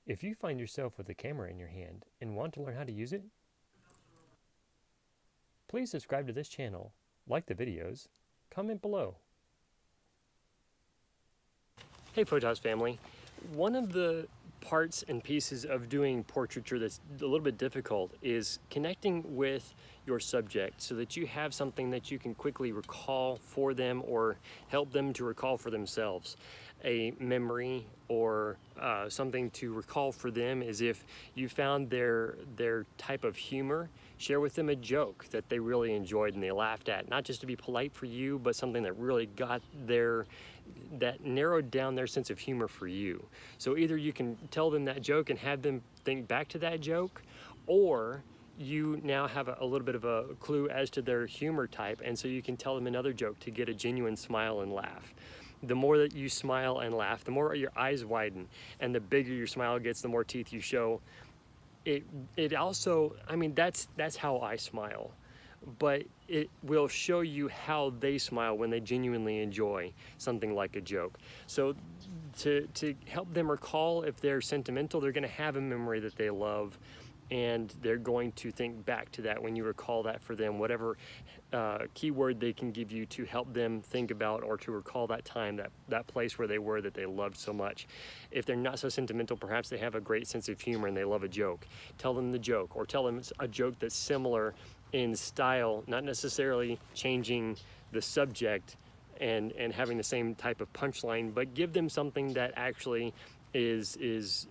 If you find yourself with a camera in your hand and want to learn how to use it, please subscribe to this channel, like the videos, comment below. Hey Photos family, one of the parts and pieces of doing portraiture that's a little bit difficult is connecting with your subject so that you have something that you can quickly recall for them or help them to recall for themselves. A memory or something to recall for them is if you found their type of humor. Share with them a joke that they really enjoyed and they laughed at, not just to be polite for you, but something that really that narrowed down their sense of humor for you. So either you can tell them that joke and have them think back to that joke, or you now have a little bit of a clue as to their humor type, and so you can tell them another joke to get a genuine smile and laugh. The more that you smile and laugh, the more your eyes widen, and the bigger your smile gets, the more teeth you show. It also, I mean, that's how I smile, but it will show you how they smile when they genuinely enjoy something like a joke. So to help them recall, if they're sentimental, they're going to have a memory that they love, and they're going to think back to that when you recall that for them, whatever keyword they can give you to help them think about or to recall that time, that place where they were that they loved so much. If they're not so sentimental, perhaps they have a great sense of humor and they love a joke. Tell them the joke, or tell them a joke that's similar in style, not necessarily changing the subject and having the same type of punchline, but give them something that actually is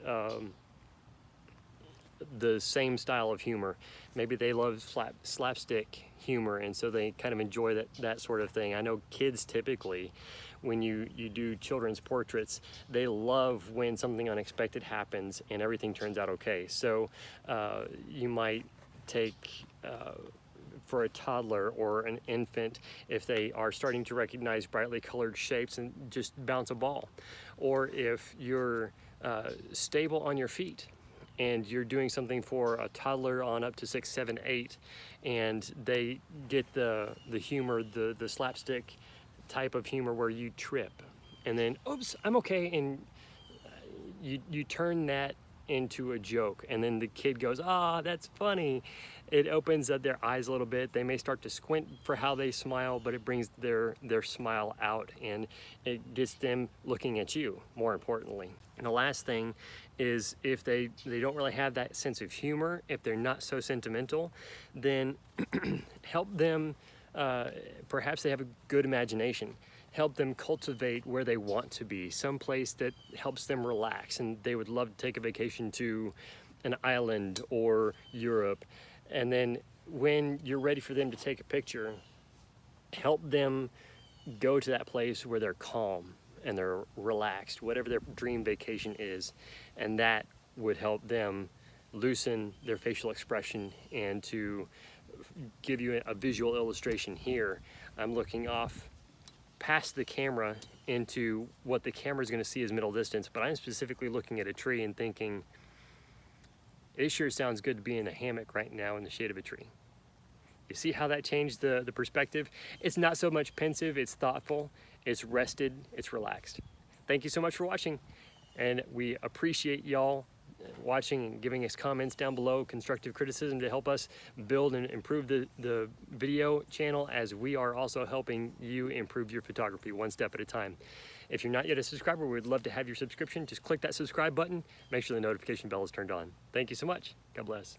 the same style of humor. Maybe they love slapstick humor, and so they kind of enjoy that sort of thing. I know kids typically, when you do children's portraits, they love when something unexpected happens and everything turns out okay. So you might take for a toddler or an infant, if they are starting to recognize brightly colored shapes, and just bounce a ball. Or if you're stable on your feet and you're doing something for a toddler on up to 6, 7, 8, and they get the humor, the slapstick type of humor where you trip and then, oops, I'm okay, and you turn that into a joke, and then the kid goes, ah, that's funny. It opens up their eyes a little bit. They may start to squint for how they smile, but it brings their smile out, and it gets them looking at you, more importantly. And the last thing is, if they don't really have that sense of humor, if they're not so sentimental, then help them, perhaps they have a good imagination. Help them cultivate where they want to be, someplace that helps them relax, and they would love to take a vacation to an island or Europe. And then when you're ready for them to take a picture, help them go to that place where they're calm and they're relaxed, whatever their dream vacation is, and that would help them loosen their facial expression. And to give you a visual illustration here, I'm looking off past the camera into what the camera is going to see as middle distance, but I'm specifically looking at a tree and thinking, it sure sounds good to be in a hammock right now in the shade of a tree. You see how that changed the perspective? It's not so much pensive, it's thoughtful, it's rested, it's relaxed. Thank you so much for watching, and we appreciate y'all watching and giving us comments down below, constructive criticism to help us build and improve the video channel, as we are also helping you improve your photography one step at a time. If you're not yet a subscriber, we would love to have your subscription. Just click that subscribe button, make sure the notification bell is turned on. Thank you so much. God bless.